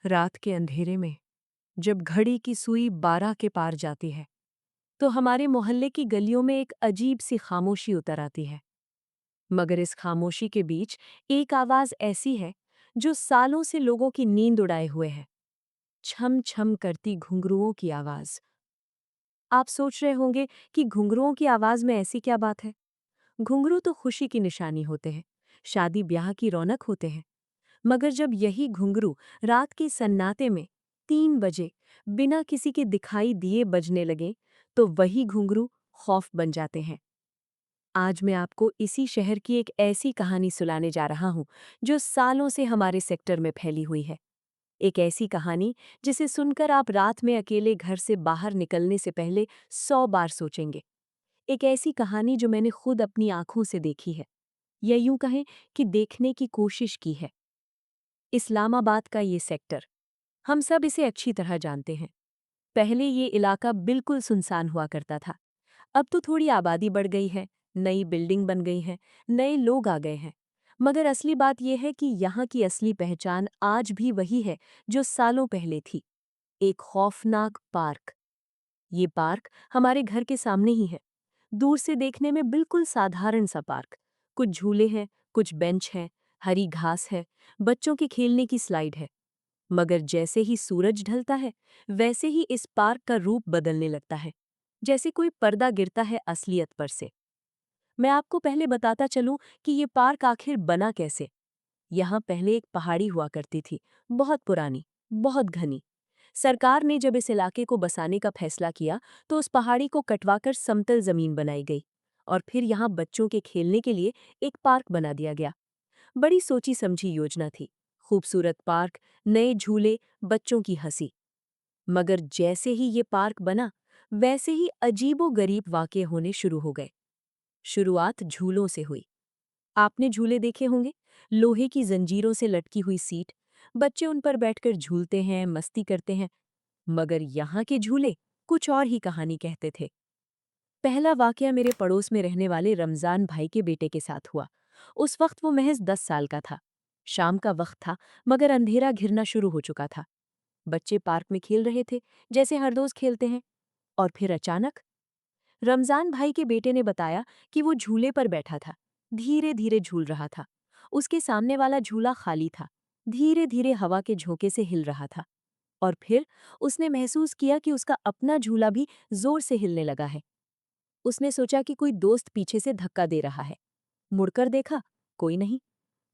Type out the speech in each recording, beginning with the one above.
रात के अंधेरे में जब घड़ी की सुई 12 के पार जाती है तो हमारे मोहल्ले की गलियों में एक अजीब सी खामोशी उतर आती है। मगर इस खामोशी के बीच एक आवाज ऐसी है जो सालों से लोगों की नींद उड़ाए हुए है। छम छम करती घुंघरुओं की आवाज। आप सोच रहे होंगे कि घुंघरुओं की आवाज में ऐसी क्या बात है। घुंघरू तो खुशी की निशानी होते हैं, शादी ब्याह की रौनक होते हैं। मगर जब यही घुंघरू रात के सन्नाटे में 3 बजे बिना किसी के दिखाई दिए बजने लगे तो वही घुंघरू खौफ बन जाते हैं। आज मैं आपको इसी शहर की एक ऐसी कहानी सुनाने जा रहा हूं जो सालों से हमारे सेक्टर में फैली हुई है। एक ऐसी कहानी जिसे सुनकर आप रात में अकेले घर से बाहर निकलने से पहले 100 बार सोचेंगे। एक ऐसी कहानी जो मैंने खुद अपनी आंखों से देखी है, या यूं कहें कि देखने की कोशिश की है। इस्लामाबाद का ये सेक्टर, हम सब इसे अच्छी तरह जानते हैं। पहले ये इलाका बिल्कुल सुनसान हुआ करता था। अब तो थोड़ी आबादी बढ़ गई है, नई बिल्डिंग बन गई है, नए लोग आ गए हैं। मगर असली बात यह है कि यहाँ की असली पहचान आज भी वही है जो सालों पहले थी। एक खौफनाक पार्क। ये पार्क हमारे घर के सामने ही है। दूर से देखने में बिल्कुल साधारण सा पार्क। कुछ झूले हैं, कुछ बेंच हैं, हरी घास है, बच्चों के खेलने की स्लाइड है। मगर जैसे ही सूरज ढलता है, वैसे ही इस पार्क का रूप बदलने लगता है, जैसे कोई पर्दा गिरता है असलियत पर से। मैं आपको पहले बताता चलूं कि ये पार्क आखिर बना कैसे। यहाँ पहले एक पहाड़ी हुआ करती थी, बहुत पुरानी, बहुत घनी। सरकार ने जब इस इलाके को बसाने का फैसला किया तो उस पहाड़ी को कटवाकर समतल जमीन बनाई गई और फिर यहाँ बच्चों के खेलने के लिए एक पार्क बना दिया गया। बड़ी सोची समझी योजना थी। खूबसूरत पार्क, नए झूले, बच्चों की हंसी। मगर जैसे ही ये पार्क बना, वैसे ही अजीबो-गरीब वाक़ये होने शुरू हो गए। शुरुआत झूलों से हुई। आपने झूले देखे होंगे, लोहे की जंजीरों से लटकी हुई सीट। बच्चे उन पर बैठकर झूलते हैं, मस्ती करते हैं। मगर यहाँ के झूले कुछ और ही कहानी कहते थे। पहला वाकया मेरे पड़ोस में रहने वाले रमजान भाई के बेटे के साथ हुआ। उस वक्त वो महज 10 साल का था। शाम का वक्त था, मगर अंधेरा घिरना शुरू हो चुका था। बच्चे पार्क में खेल रहे थे, जैसे हर रोज खेलते हैं। और फिर अचानक रमजान भाई के बेटे ने बताया कि वो झूले पर बैठा था, धीरे धीरे झूल रहा था। उसके सामने वाला झूला खाली था, धीरे धीरे हवा के झोंके से हिल रहा था। और फिर उसने महसूस किया कि उसका अपना झूला भी जोर से हिलने लगा है। उसने सोचा कि कोई दोस्त पीछे से धक्का दे रहा है। मुड़कर देखा, कोई नहीं।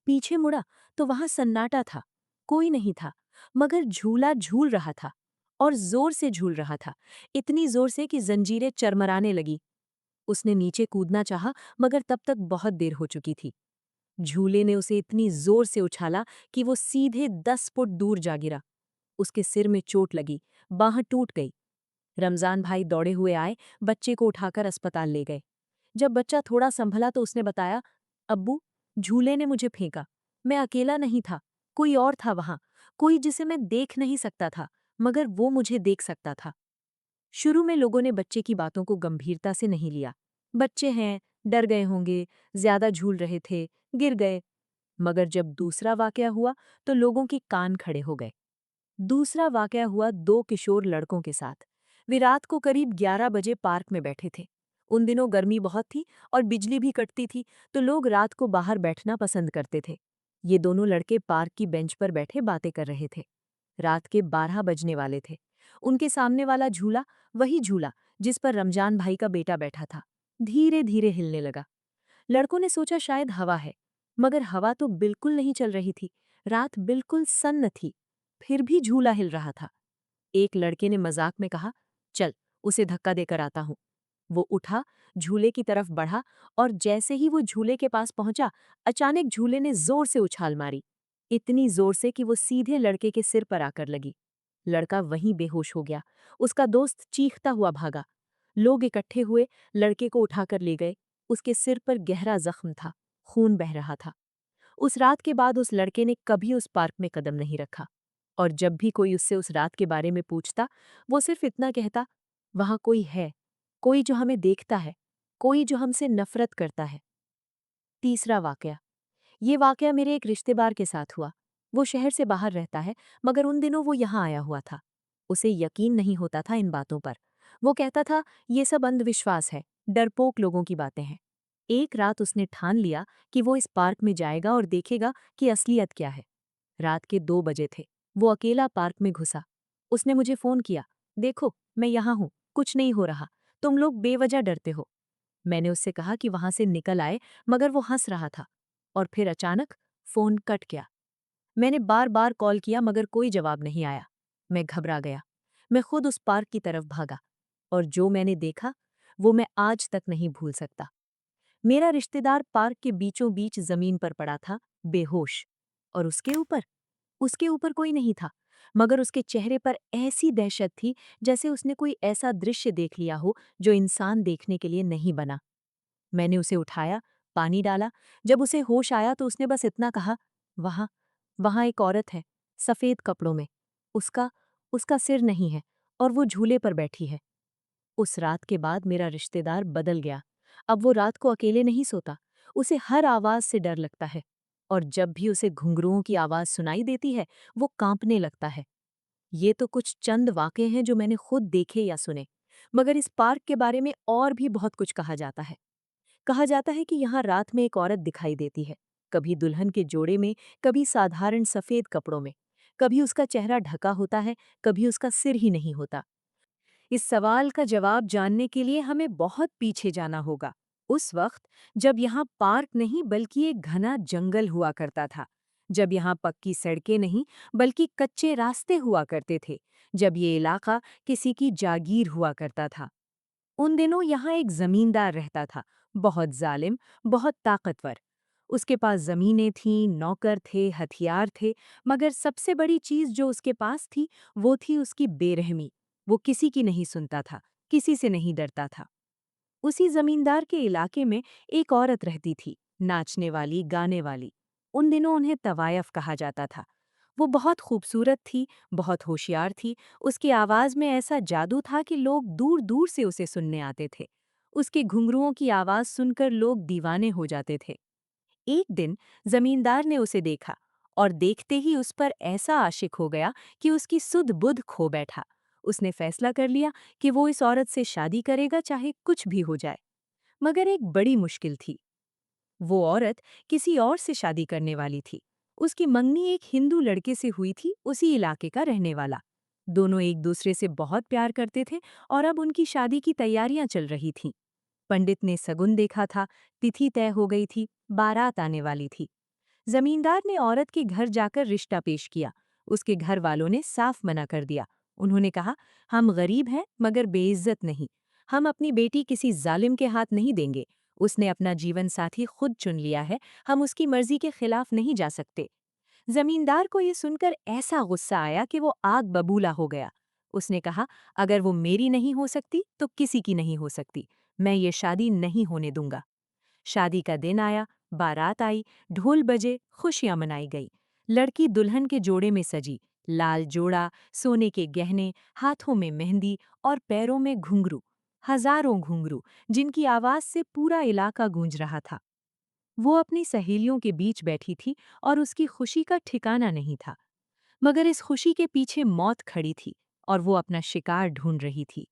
पीछे मुड़ा तो वहां सन्नाटा था, कोई नहीं था। मगर झूला झूल रहा था, और जोर से झूल रहा था, इतनी जोर से कि जंजीरें चरमराने लगी। उसने नीचे कूदना चाहा, मगर तब तक बहुत देर हो चुकी थी। झूले ने उसे इतनी जोर से उछाला कि वो सीधे 10 फुट दूर जा गिरा। उसके सिर में चोट लगी, बांह टूट गई। रमजान भाई दौड़े हुए आए, बच्चे को उठाकर अस्पताल ले गए। जब बच्चा थोड़ा संभला तो उसने बताया, अब्बू, झूले ने मुझे फेंका। मैं अकेला नहीं था, कोई और था वहां, कोई जिसे मैं देख नहीं सकता था, मगर वो मुझे देख सकता था। शुरू में लोगों ने बच्चे की बातों को गंभीरता से नहीं लिया। बच्चे हैं, डर गए होंगे, ज्यादा झूल रहे थे, गिर गए। मगर जब दूसरा वाकया हुआ तो लोगों के कान खड़े हो गए। दूसरा वाकया हुआ 2 किशोर लड़कों के साथ। वे रात को करीब 11 बजे पार्क में बैठे थे। उन दिनों गर्मी बहुत थी और बिजली भी कटती थी, तो लोग रात को बाहर बैठना पसंद करते थे। ये दोनों लड़के पार्क की बेंच पर बैठे बातें कर रहे थे। रात के 12 बजने वाले थे। उनके सामने वाला झूला, वही झूला जिस पर रमजान भाई का बेटा बैठा था, धीरे धीरे हिलने लगा। लड़कों ने सोचा शायद हवा है, मगर हवा तो बिल्कुल नहीं चल रही थी। रात बिल्कुल सन्न थी, फिर भी झूला हिल रहा था। एक लड़के ने मजाक में कहा, चल उसे धक्का देकर आता हूं। वो उठा, झूले की तरफ बढ़ा, और जैसे ही वो झूले के पास पहुंचा, अचानक झूले ने जोर से उछाल मारी। इतनी जोर से कि वो सीधे लड़के के सिर पर आकर लगी। लड़का वहीं बेहोश हो गया। उसका दोस्त चीखता हुआ भागा। लोग इकट्ठे हुए, लड़के को उठाकर ले गए। उसके सिर पर गहरा जख्म था, खून बह रहा था। उस रात के बाद उस लड़के ने कभी उस पार्क में कदम नहीं रखा। और जब भी कोई उससे उस रात के बारे में पूछता, वो सिर्फ इतना कहता, वहां कोई है, कोई जो हमें देखता है, कोई जो हमसे नफरत करता है। तीसरा वाकया। ये वाकया मेरे एक रिश्तेदार के साथ हुआ। वो शहर से बाहर रहता है, मगर उन दिनों वो यहाँ आया हुआ था। उसे यकीन नहीं होता था इन बातों पर। वो कहता था, ये सब अंधविश्वास है, डरपोक लोगों की बातें हैं। एक रात उसने ठान लिया कि वो इस पार्क में जाएगा और देखेगा कि असलियत क्या है। रात के 2 बजे थे। वो अकेला पार्क में घुसा। उसने मुझे फोन किया, देखो मैं यहाँ हूँ, कुछ नहीं हो रहा, तुम लोग बेवजह डरते हो। मैंने उससे कहा कि वहां से निकल आए, मगर वो हंस रहा था। और फिर अचानक फोन कट गया। मैंने बार बार कॉल किया मगर कोई जवाब नहीं आया। मैं घबरा गया। मैं खुद उस पार्क की तरफ भागा। और जो मैंने देखा वो मैं आज तक नहीं भूल सकता। मेरा रिश्तेदार पार्क के बीचों बीच जमीन पर पड़ा था, बेहोश। और उसके ऊपर कोई नहीं था, मगर उसके चेहरे पर ऐसी दहशत थी जैसे उसने कोई ऐसा दृश्य देख लिया हो जो इंसान देखने के लिए नहीं बना। मैंने उसे उठाया, पानी डाला। जब उसे होश आया तो उसने बस इतना कहा, वहां वहां एक औरत है, सफेद कपड़ों में। उसका उसका सिर नहीं है और वो झूले पर बैठी है। उस रात के बाद मेरा रिश्तेदार बदल गया। अब वो रात को अकेले नहीं सोता। उसे हर आवाज से डर लगता है। और जब भी उसे घुंघरुओं की आवाज सुनाई देती है, वो कांपने लगता है। ये तो कुछ चंद वाक़े हैं जो मैंने खुद देखे या सुने। मगर इस पार्क के बारे में और भी बहुत कुछ कहा जाता है। कहा जाता है कि यहाँ रात में एक औरत दिखाई देती है, कभी दुल्हन के जोड़े में, कभी साधारण सफेद कपड़ों में। कभी उसका चेहरा ढका होता है, कभी उसका सिर ही नहीं होता। इस सवाल का जवाब जानने के लिए हमें बहुत पीछे जाना होगा। उस वक्त जब यहाँ पार्क नहीं बल्कि एक घना जंगल हुआ करता था। जब यहाँ पक्की सड़कें नहीं बल्कि कच्चे रास्ते हुआ करते थे। जब ये इलाका किसी की जागीर हुआ करता था। उन दिनों यहाँ एक जमींदार रहता था, बहुत जालिम, बहुत ताकतवर। उसके पास जमीनें थीं, नौकर थे, हथियार थे, मगर सबसे बड़ी चीज जो उसके पास थी वो थी उसकी बेरहमी। वो किसी की नहीं सुनता था, किसी से नहीं डरता था। उसी जमींदार के इलाके में एक औरत रहती थी, नाचने वाली, गाने वाली। उन दिनों उन्हें तवायफ कहा जाता था। वो बहुत खूबसूरत थी, बहुत होशियार थी। उसकी आवाज में ऐसा जादू था कि लोग दूर दूर से उसे सुनने आते थे। उसके घुंघरुओं की आवाज सुनकर लोग दीवाने हो जाते थे। एक दिन जमींदार ने उसे देखा और देखते ही उस पर ऐसा आशिक हो गया कि उसकी सुध बुध खो बैठा। उसने फैसला कर लिया कि वो इस औरत से शादी करेगा, चाहे कुछ भी हो जाए। मगर एक बड़ी मुश्किल थी। वो औरत किसी और से शादी करने वाली थी। उसकी मंगनी एक हिंदू लड़के से हुई थी, उसी इलाके का रहने वाला। दोनों एक दूसरे से बहुत प्यार करते थे और अब उनकी शादी की तैयारियां चल रही थीं। पंडित ने सगुन देखा था, तिथि तय हो गई थी, बारात आने वाली थी। जमींदार ने औरत के घर जाकर रिश्ता पेश किया। उसके घर वालों ने साफ मना कर दिया। उन्होंने कहा, हम गरीब हैं मगर बेइज्जत नहीं। हम अपनी बेटी किसी जालिम के हाथ नहीं देंगे। उसने अपना जीवन साथी खुद चुन लिया है, हम उसकी मर्जी के खिलाफ नहीं जा सकते। जमींदार को ये सुनकर ऐसा गुस्सा आया कि वो आग बबूला हो गया। उसने कहा, अगर वो मेरी नहीं हो सकती तो किसी की नहीं हो सकती। मैं ये शादी नहीं होने दूंगा। शादी का दिन आया, बारात आई, ढोल बजे, खुशियां मनाई गई। लड़की दुल्हन के जोड़े में सजी, लाल जोड़ा, सोने के गहने, हाथों में मेहंदी और पैरों में घुंघरू। हजारों घुंघरू, जिनकी आवाज से पूरा इलाका गूंज रहा था। वो अपनी सहेलियों के बीच बैठी थी और उसकी खुशी का ठिकाना नहीं था। मगर इस खुशी के पीछे मौत खड़ी थी और वो अपना शिकार ढूंढ रही थी।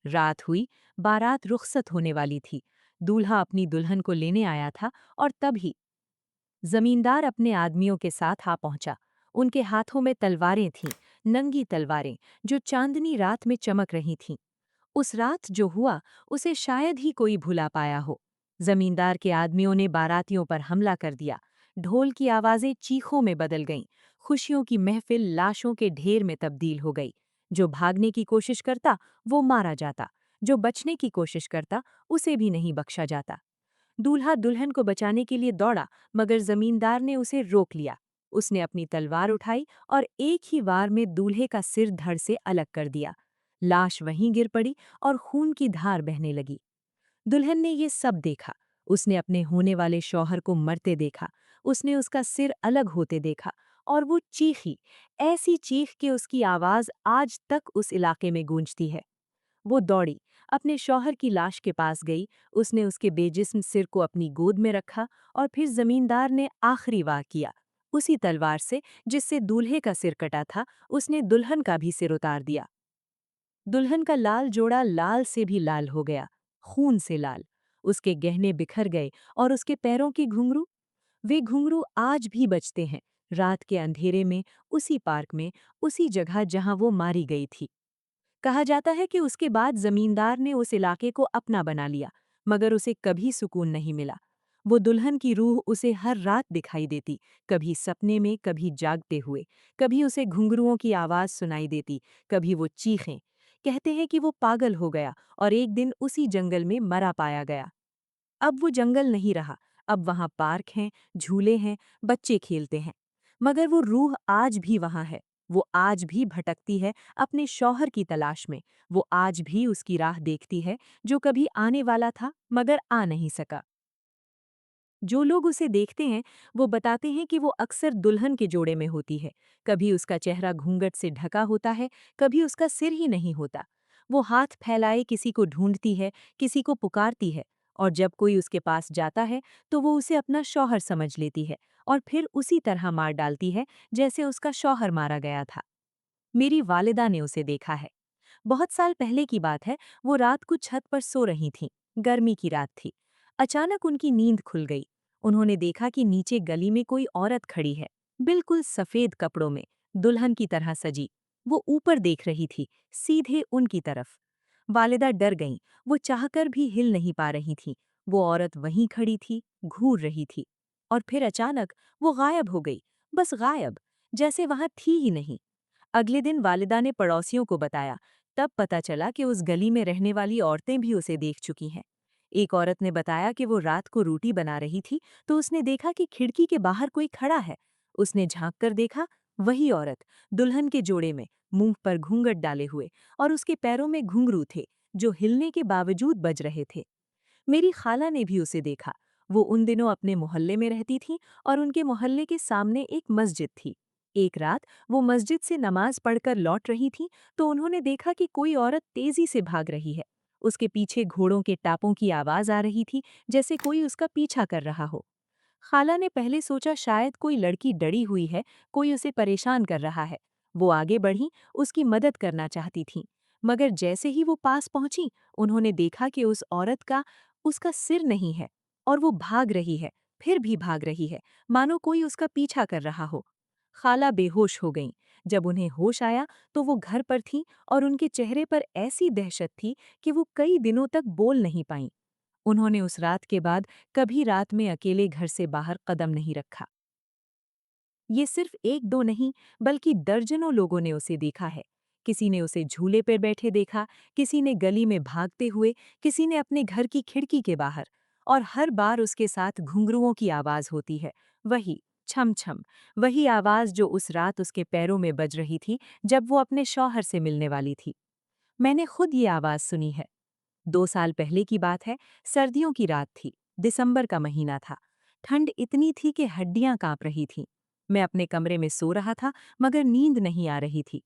रात हुई, बारात रुखसत होने वाली थी। दूल्हा अपनी दुल्हन को लेने आया था और तभी जमींदार अपने आदमियों के साथ आ पहुंचा। उनके हाथों में तलवारें थीं, नंगी तलवारें, जो चांदनी रात में चमक रही थीं। उस रात जो हुआ उसे शायद ही कोई भुला पाया हो। जमींदार के आदमियों ने बारातियों पर हमला कर दिया। ढोल की आवाजें चीखों में बदल गईं। खुशियों की महफिल लाशों के ढेर में तब्दील हो गई। जो भागने की कोशिश करता वो मारा जाता, जो बचने की कोशिश करता उसे भी नहीं बख्शा जाता। दूल्हा दुल्हन को बचाने के लिए दौड़ा, मगर जमींदार ने उसे रोक लिया। उसने अपनी तलवार उठाई और एक ही वार में दूल्हे का सिर धड़ से अलग कर दिया। लाश वहीं गिर पड़ी और खून की धार बहने लगी। दुल्हन ने ये सब देखा। उसने अपने होने वाले शौहर को मरते देखा। उसने उसका सिर अलग होते देखा और वो चीखी, ऐसी चीख कि उसकी आवाज आज तक उस इलाके में गूंजती है। वो दौड़ी, अपने शौहर की लाश के पास गई। उसने उसके बेजिस्म सिर को अपनी गोद में रखा और फिर जमींदार ने आखिरी वार किया। उसी तलवार से जिससे दूल्हे का सिर कटा था, उसने दुल्हन का भी सिर उतार दिया। दुल्हन का लाल जोड़ा लाल से भी लाल हो गया, खून से लाल। उसके गहने बिखर गए और उसके पैरों की घुंघरू, वे घुंघरू आज भी बजते हैं, रात के अंधेरे में, उसी पार्क में, उसी जगह जहां वो मारी गई थी। कहा जाता है कि उसके बाद जमींदार ने उस इलाके को अपना बना लिया, मगर उसे कभी सुकून नहीं मिला। वो दुल्हन की रूह उसे हर रात दिखाई देती, कभी सपने में, कभी जागते हुए। कभी उसे घुंघरुओं की आवाज सुनाई देती, कभी वो चीखें। कहते हैं कि वो पागल हो गया और एक दिन उसी जंगल में मरा पाया गया। अब वो जंगल नहीं रहा, अब वहां पार्क हैं, झूले हैं, बच्चे खेलते हैं। मगर वो रूह आज भी वहां है। वो आज भी भटकती है अपने शौहर की तलाश में। वो आज भी उसकी राह देखती है, जो कभी आने वाला था मगर आ नहीं सका। जो लोग उसे देखते हैं, वो बताते हैं कि वो अक्सर दुल्हन के जोड़े में होती है। कभी उसका चेहरा घूंघट से ढका होता है, कभी उसका सिर ही नहीं होता। वो हाथ फैलाए किसी को ढूंढती है, किसी को पुकारती है, और जब कोई उसके पास जाता है तो वो उसे अपना शौहर समझ लेती है और फिर उसी तरह मार डालती है जैसे उसका शौहर मारा गया था। मेरी वालिदा ने उसे देखा है। बहुत साल पहले की बात है, वो रात को छत पर सो रही थीं। गर्मी की रात थी। अचानक उनकी नींद खुल गई। उन्होंने देखा कि नीचे गली में कोई औरत खड़ी है, बिल्कुल सफेद कपड़ों में, दुल्हन की तरह सजी। वो ऊपर देख रही थी, सीधे उनकी तरफ। वालिदा डर गईं, वो चाहकर भी हिल नहीं पा रही थीं। वो औरत वहीं खड़ी थी, घूर रही थी। और फिर अचानक वो गायब हो गई, बस गायब, जैसे वहां थी ही नहीं। अगले दिन वालिदा ने पड़ोसियों को बताया। तब पता चला कि उस गली में रहने वाली औरतें भी उसे देख चुकी हैं। एक औरत ने बताया कि वो रात को रोटी बना रही थी, तो उसने देखा कि खिड़की के बाहर कोई खड़ा है। उसने झांक कर देखा, वही औरत, दुल्हन के जोड़े में, मुंह पर घूंघट डाले हुए, और उसके पैरों में घुंघरू थे, जो हिलने के बावजूद बज रहे थे। मेरी खाला ने भी उसे देखा। वो उन दिनों अपने मोहल्ले में रहती थीं और उनके मोहल्ले के सामने एक मस्जिद थी। एक रात वो मस्जिद से नमाज पढ़कर लौट रही थीं, तो उन्होंने देखा कि कोई औरत तेजी से भाग रही है। उसके पीछे घोड़ों के टापों की आवाज आ रही थी, जैसे कोई उसका पीछा कर रहा हो। खाला ने पहले सोचा शायद कोई लड़की डरी हुई है, कोई उसे परेशान कर रहा है। वो आगे बढ़ी, उसकी मदद करना चाहती थीं। मगर जैसे ही वो पास पहुंची, उन्होंने देखा कि उस औरत का, उसका सिर नहीं है, और वो भाग रही है, फिर भी भाग रही है, मानो कोई उसका पीछा कर रहा हो। खाला बेहोश हो गईं। जब उन्हें होश आया तो वो घर पर थीं और उनके चेहरे पर ऐसी दहशत थी कि वो कई दिनों तक बोल नहीं पाईं। उन्होंने उस रात के बाद कभी रात में अकेले घर से बाहर कदम नहीं रखा। ये सिर्फ एक दो नहीं, बल्कि दर्जनों लोगों ने उसे देखा है। किसी ने उसे झूले पर बैठे देखा, किसी ने गली में भागते हुए, किसी ने अपने घर की खिड़की के बाहर। और हर बार उसके साथ घुंघरुओं की आवाज होती है, वही छम छम, वही आवाज जो उस रात उसके पैरों में बज रही थी जब वो अपने शौहर से मिलने वाली थी। मैंने खुद ये आवाज सुनी है। 2 साल पहले की बात है, सर्दियों की रात थी, दिसंबर का महीना था। ठंड इतनी थी कि हड्डियां कांप रही थीं। मैं अपने कमरे में सो रहा था, मगर नींद नहीं आ रही थी।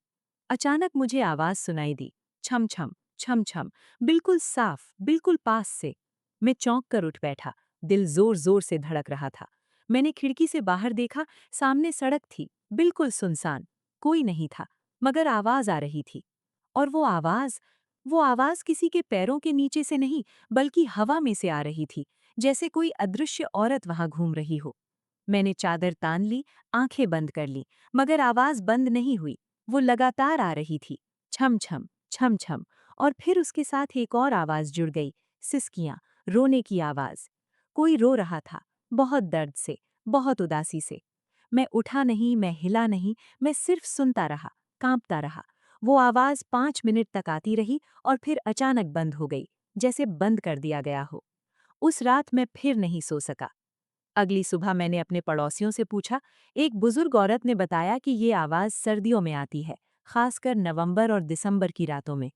अचानक मुझे आवाज सुनाई दी, छम छम, छम छम, बिल्कुल साफ, बिल्कुल पास से। मैं चौंक कर उठ बैठा, दिल जोर जोर से धड़क रहा था। मैंने खिड़की से बाहर देखा, सामने सड़क थी, बिल्कुल सुनसान, कोई नहीं था, मगर आवाज आ रही थी। और वो आवाज किसी के पैरों के नीचे से नहीं, बल्कि हवा में से आ रही थी, जैसे कोई अदृश्य औरत वहां घूम रही हो। मैंने चादर तान ली, आंखें बंद कर ली, मगर आवाज बंद नहीं हुई। वो लगातार आ रही थी, छम छम, छम छम। और फिर उसके साथ एक और आवाज जुड़ गई, सिसकियां, रोने की आवाज। कोई रो रहा था, बहुत दर्द से, बहुत उदासी से। मैं उठा नहीं, मैं हिला नहीं, मैं सिर्फ सुनता रहा, कांपता रहा। वो आवाज 5 मिनट तक आती रही और फिर अचानक बंद हो गई, जैसे बंद कर दिया गया हो। उस रात मैं फिर नहीं सो सका। अगली सुबह मैंने अपने पड़ोसियों से पूछा। एक बुजुर्ग औरत ने बताया कि ये आवाज सर्दियों में आती है, खासकर नवंबर और दिसंबर की रातों में।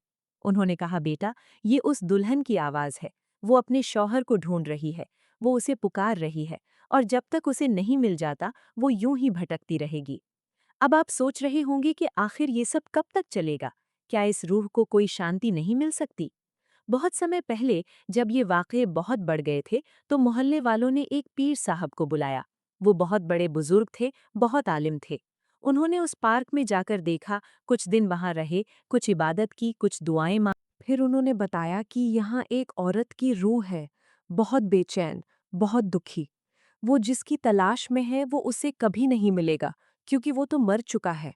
उन्होंने कहा, बेटा, ये उस दुल्हन की आवाज है। वो अपने शौहर को ढूंढ रही है, वो उसे पुकार रही है, और जब तक उसे नहीं मिल जाता वो यूं ही भटकती रहेगी। अब आप सोच रहे होंगे कि आखिर ये सब कब तक चलेगा? क्या इस रूह को कोई शांति नहीं मिल सकती? बहुत समय पहले, जब ये वाक़ये बहुत बढ़ गए थे, तो मोहल्ले वालों ने एक पीर साहब को बुलाया। वो बहुत बड़े बुजुर्ग थे, बहुत आलिम थे। उन्होंने उस पार्क में जाकर देखा, कुछ दिन वहां रहे, कुछ इबादत की, कुछ दुआएं मांगी। फिर उन्होंने बताया कि यहाँ एक औरत की रूह है, बहुत बेचैन, बहुत दुखी। वो जिसकी तलाश में है वो उसे कभी नहीं मिलेगा, क्योंकि वो तो मर चुका है।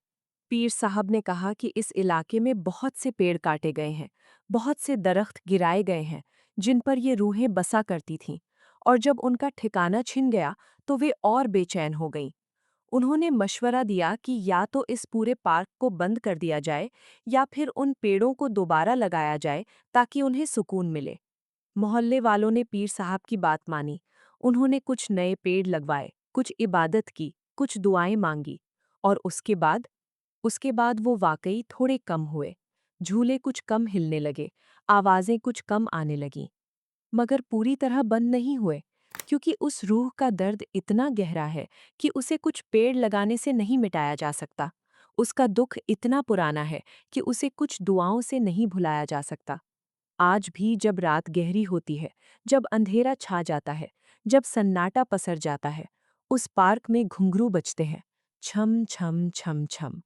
पीर साहब ने कहा कि इस इलाके में बहुत से पेड़ काटे गए हैं, बहुत से दरख्त गिराए गए हैं, जिन पर ये रूहें बसा करती थीं, और जब उनका ठिकाना छिन गया तो वे और बेचैन हो गईं। उन्होंने मशवरा दिया कि या तो इस पूरे पार्क को बंद कर दिया जाए या फिर उन पेड़ों को दोबारा लगाया जाए ताकि उन्हें सुकून मिले। मोहल्ले वालों ने पीर साहब की बात मानी। उन्होंने कुछ नए पेड़ लगवाए, कुछ इबादत की, कुछ दुआएं मांगी। और उसके बाद वो वाकई थोड़े कम हुए। झूले कुछ कम हिलने लगे, आवाजें कुछ कम आने लगीं। मगर पूरी तरह बंद नहीं हुए, क्योंकि उस रूह का दर्द इतना गहरा है कि उसे कुछ पेड़ लगाने से नहीं मिटाया जा सकता। उसका दुख इतना पुराना है कि उसे कुछ दुआओं से नहीं भुलाया जा सकता। आज भी जब रात गहरी होती है, जब अंधेरा छा जाता है, जब सन्नाटा पसर जाता है, उस पार्क में घुंघरू बजते हैं, छम छम छम छम।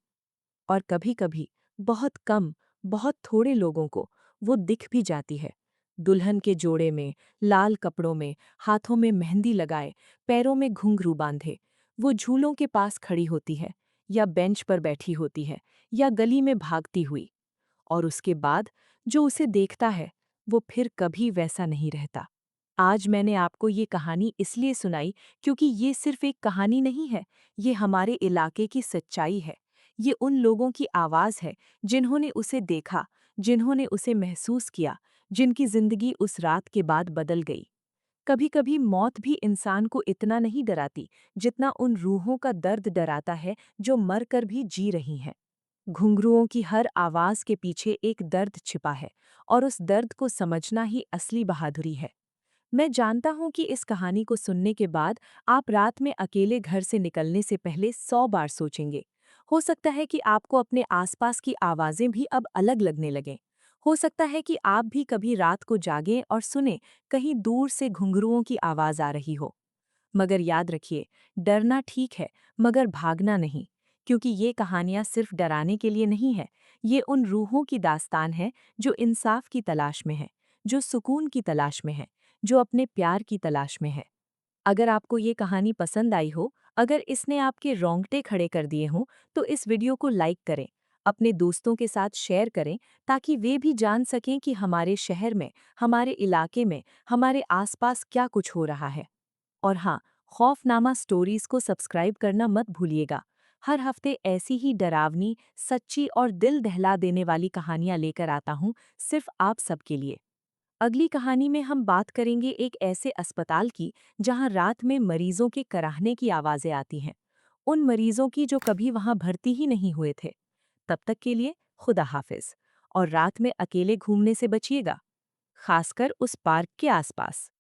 और कभी-कभी बहुत कम, बहुत थोड़े लोगों को वो दिख भी जाती है। दुल्हन के जोड़े में, लाल कपड़ों में, हाथों में मेहंदी लगाए, पैरों में घुंघरू बांधे, वो झूलों के पास खड़ी होती है, या बेंच पर बैठी होती है, या गली में भागती हुई। और उसके बाद जो उसे देखता है, वो फिर कभी वैसा नहीं रहता। आज मैंने आपको ये कहानी इसलिए सुनाई क्योंकि ये सिर्फ एक कहानी नहीं है, ये हमारे इलाके की सच्चाई है। ये उन लोगों की आवाज़ है जिन्होंने उसे देखा, जिन्होंने उसे महसूस किया, जिनकी जिंदगी उस रात के बाद बदल गई। कभी-कभी मौत भी इंसान को इतना नहीं डराती, जितना उन रूहों का दर्द डराता है जो मरकर भी जी रही हैं। घुंघरुओं की हर आवाज़ के पीछे एक दर्द छिपा है, और उस दर्द को समझना ही असली बहादुरी है। मैं जानता हूँ कि इस कहानी को सुनने के बाद आप रात में अकेले घर से निकलने से पहले 100 बार सोचेंगे। हो सकता है कि आपको अपने आसपास की आवाज़ें भी अब अलग लगने लगें। हो सकता है कि आप भी कभी रात को जागें और सुने, कहीं दूर से घुंघरुओं की आवाज़ आ रही हो। मगर याद रखिए, डरना ठीक है, मगर भागना नहीं, क्योंकि ये कहानियाँ सिर्फ डराने के लिए नहीं है। ये उन रूहों की दास्तान है जो इंसाफ की तलाश में है, जो सुकून की तलाश में है, जो अपने प्यार की तलाश में है। अगर आपको ये कहानी पसंद आई हो, अगर इसने आपके रोंगटे खड़े कर दिए हों, तो इस वीडियो को लाइक करें, अपने दोस्तों के साथ शेयर करें, ताकि वे भी जान सकें कि हमारे शहर में, हमारे इलाके में, हमारे आसपास क्या कुछ हो रहा है। और हाँ, खौफनामा स्टोरीज को सब्सक्राइब करना मत भूलिएगा। हर हफ्ते ऐसी ही डरावनी, सच्ची और दिल दहला देने वाली कहानियां लेकर आता हूँ, सिर्फ आप सबके लिए। अगली कहानी में हम बात करेंगे एक ऐसे अस्पताल की जहां रात में मरीजों के कराहने की आवाजें आती हैं। उन मरीजों की जो कभी वहां भर्ती ही नहीं हुए थे। तब तक के लिए खुदा हाफिज। और रात में अकेले घूमने से बचिएगा, खासकर उस पार्क के आसपास।